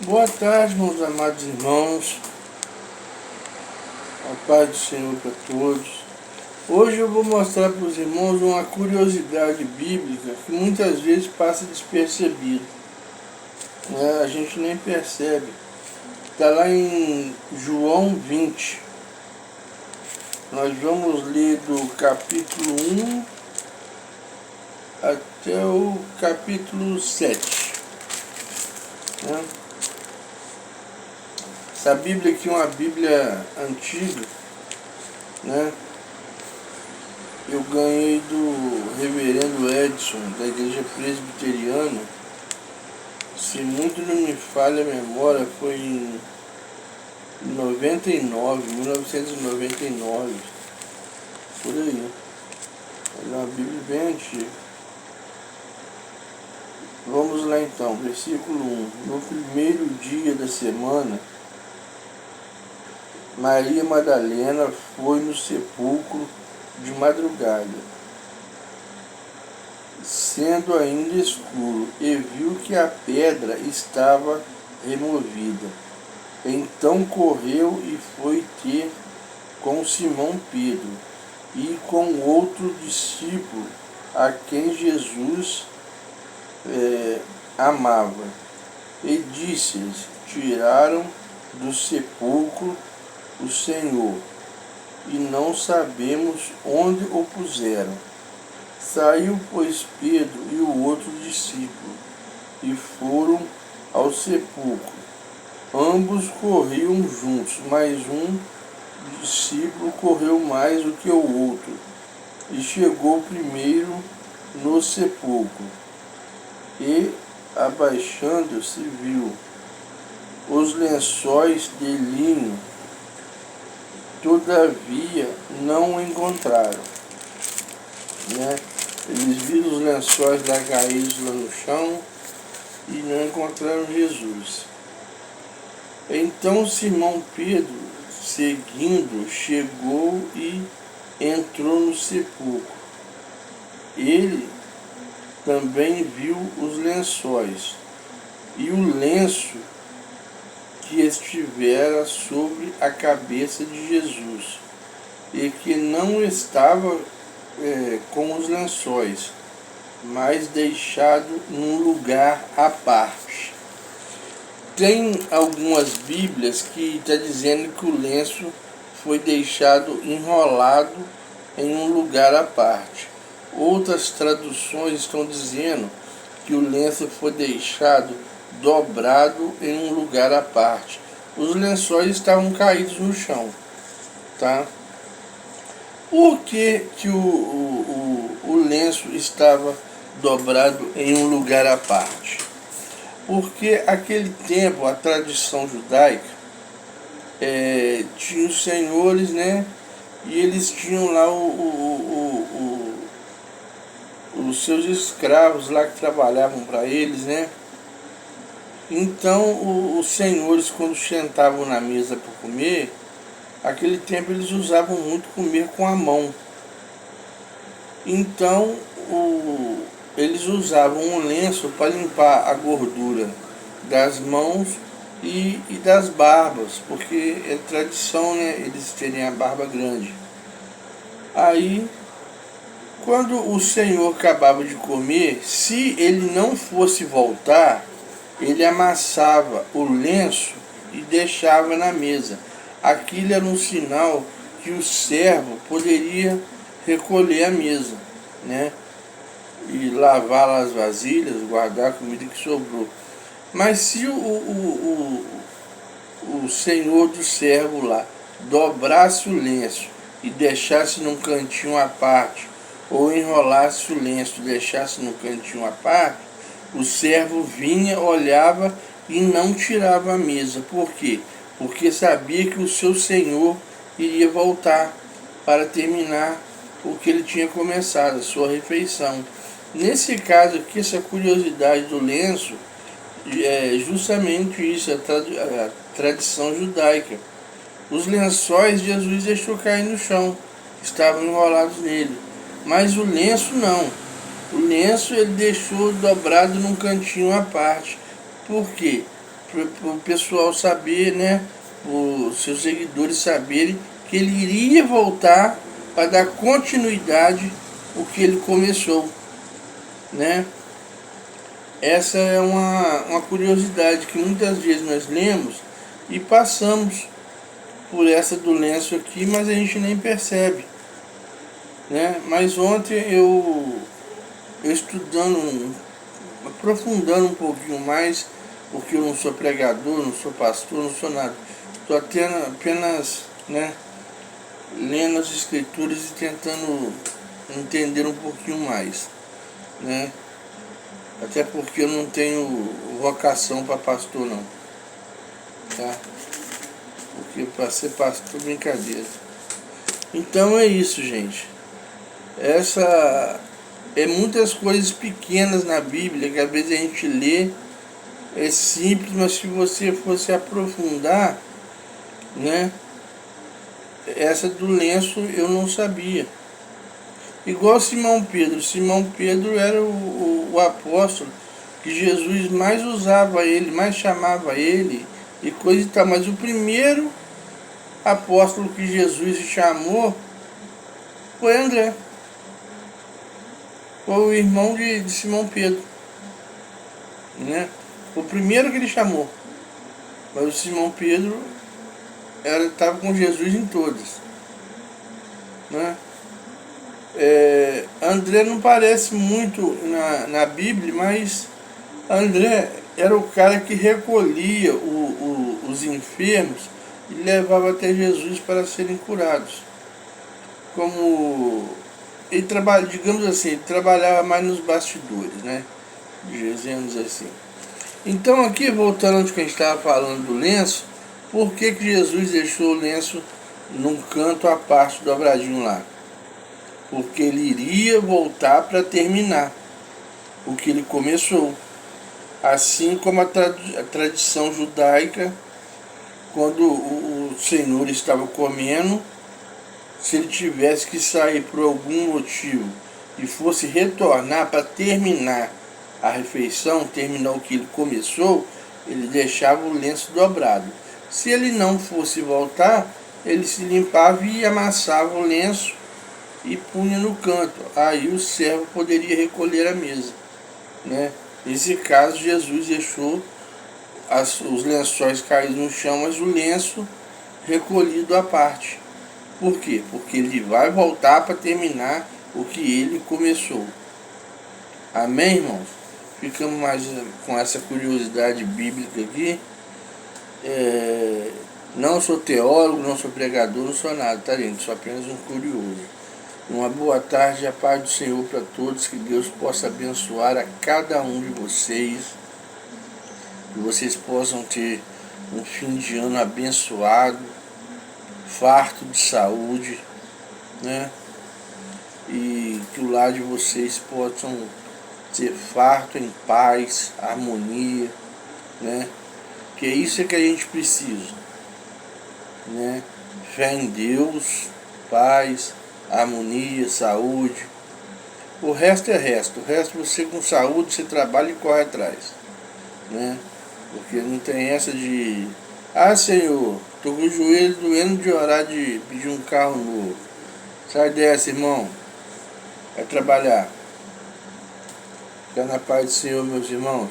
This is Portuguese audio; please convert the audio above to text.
Boa tarde, meus amados irmãos. A paz do Senhor para todos. Hoje eu vou mostrar para os irmãos uma curiosidade bíblica que muitas vezes passa despercebido, né? A gente nem percebe. Está lá em João 20. Nós vamos ler do capítulo 1 até o capítulo 7. Né? Essa Bíblia aqui é uma Bíblia antiga, né? Eu ganhei do reverendo Edson, da Igreja Presbiteriana. Se muito não me falha a memória, foi em 1999, por aí. É uma Bíblia bem antiga. Vamos lá então, versículo 1. No primeiro dia da semana, Maria Madalena foi no sepulcro de madrugada, sendo ainda escuro, e viu que a pedra estava removida. Então correu e foi ter com Simão Pedro e com outro discípulo a quem Jesus amava, e disse-lhes: tiraram do sepulcro o Senhor, e não sabemos onde o puseram. Saiu, pois, Pedro e o outro discípulo, e foram ao sepulcro. Ambos corriam juntos, mas um discípulo correu mais do que o outro, e chegou primeiro no sepulcro. E, abaixando-se, viu os lençóis de linho, todavia não o encontraram. Né? Eles viram os lençóis lá caídos lá no chão e não encontraram Jesus. Então Simão Pedro, seguindo, chegou e entrou no sepulcro. Ele também viu os lençóis e o lenço que estivera sobre a cabeça de Jesus, e que não estava com os lençóis, mas deixado num lugar à parte. Tem algumas Bíblias que está dizendo que o lenço foi deixado enrolado em um lugar à parte. Outras traduções estão dizendo que o lenço foi deixado dobrado em um lugar à parte. Os lençóis estavam caídos no chão, tá? Por que o lenço estava dobrado em um lugar à parte? Porque aquele tempo, a tradição judaica, tinha os senhores, né? E eles tinham lá os seus escravos lá que trabalhavam para eles, né? Então os senhores, quando sentavam na mesa para comer, aquele tempo eles usavam muito comer com a mão. Então eles usavam um lenço para limpar a gordura das mãos e das barbas, porque é tradição, né, eles terem a barba grande. Aí, quando o Senhor acabava de comer, se ele não fosse voltar, ele amassava o lenço e deixava na mesa. Aquilo era um sinal que o servo poderia recolher a mesa, né? E lavar as vasilhas, guardar a comida que sobrou. Mas se o senhor do servo lá dobrasse o lenço e deixasse num cantinho à parte, ou enrolasse o lenço e deixasse num cantinho à parte, o servo vinha, olhava e não tirava a mesa. Por quê? Porque sabia que o seu senhor iria voltar para terminar o que ele tinha começado, a sua refeição. Nesse caso aqui, essa curiosidade do lenço é justamente isso, a tradição judaica. Os lençóis Jesus deixou cair no chão, estavam enrolados nele, mas o lenço não. O lenço ele deixou dobrado num cantinho à parte. Por quê? para o pessoal saber, né, os seus seguidores saberem que ele iria voltar para dar continuidade ao que ele começou, né? Essa é uma curiosidade que muitas vezes nós lemos e passamos por essa do lenço aqui, mas a gente nem percebe, né? Mas ontem eu estudando, aprofundando um pouquinho mais, porque eu não sou pregador, não sou pastor, não sou nada. Estou apenas, né, lendo as escrituras e tentando entender um pouquinho mais, né? Até porque eu não tenho vocação para pastor não, tá? Porque para ser pastor, brincadeira. Então é isso, gente. Essa é muitas coisas pequenas na Bíblia que às vezes a gente lê, é simples, mas se você fosse aprofundar, né? Essa do lenço eu não sabia. Igual Simão Pedro. Simão Pedro era o apóstolo que Jesus mais usava ele, mais chamava ele e coisa e tal. Mas o primeiro apóstolo que Jesus chamou foi André. Foi o irmão de Simão Pedro, né? Foi o primeiro que ele chamou. Mas o Simão Pedro estava com Jesus em todas, né? André não parece muito na Bíblia, mas André era o cara que recolhia os enfermos e levava até Jesus para serem curados. Como ele trabalha, digamos assim, ele trabalhava mais nos bastidores, né? Dizemos assim. Então aqui, voltando ao que a gente estava falando do lenço, por que Jesus deixou o lenço num canto à parte do dobradinho lá? Porque ele iria voltar para terminar o que ele começou. Assim como a tradição judaica, quando o Senhor estava comendo, se ele tivesse que sair por algum motivo e fosse retornar para terminar a refeição, terminar o que ele começou, ele deixava o lenço dobrado. Se ele não fosse voltar, ele se limpava e amassava o lenço e punha no canto. Aí o servo poderia recolher a mesa, né? Nesse caso, Jesus deixou os lençóis caídos no chão, mas o lenço recolhido à parte. Por quê? Porque ele vai voltar para terminar o que ele começou. Amém, irmãos? Ficamos mais com essa curiosidade bíblica aqui. Não sou teólogo, não sou pregador, não sou nada, tá, gente? Sou apenas um curioso. Uma boa tarde, a paz do Senhor para todos, que Deus possa abençoar a cada um de vocês, que vocês possam ter um fim de ano abençoado, farto de saúde, né? E que o lar de vocês possam ser farto em paz, harmonia, né? Que é isso que a gente precisa, né? Fé em Deus, paz, harmonia, saúde. O resto é resto. O resto você com saúde, você trabalha e corre atrás, né? Porque não tem essa de Senhor, tô com o joelho doendo de orar, de pedir um carro novo. Sai dessa, irmão. Vai trabalhar. Fica na paz do Senhor, meus irmãos.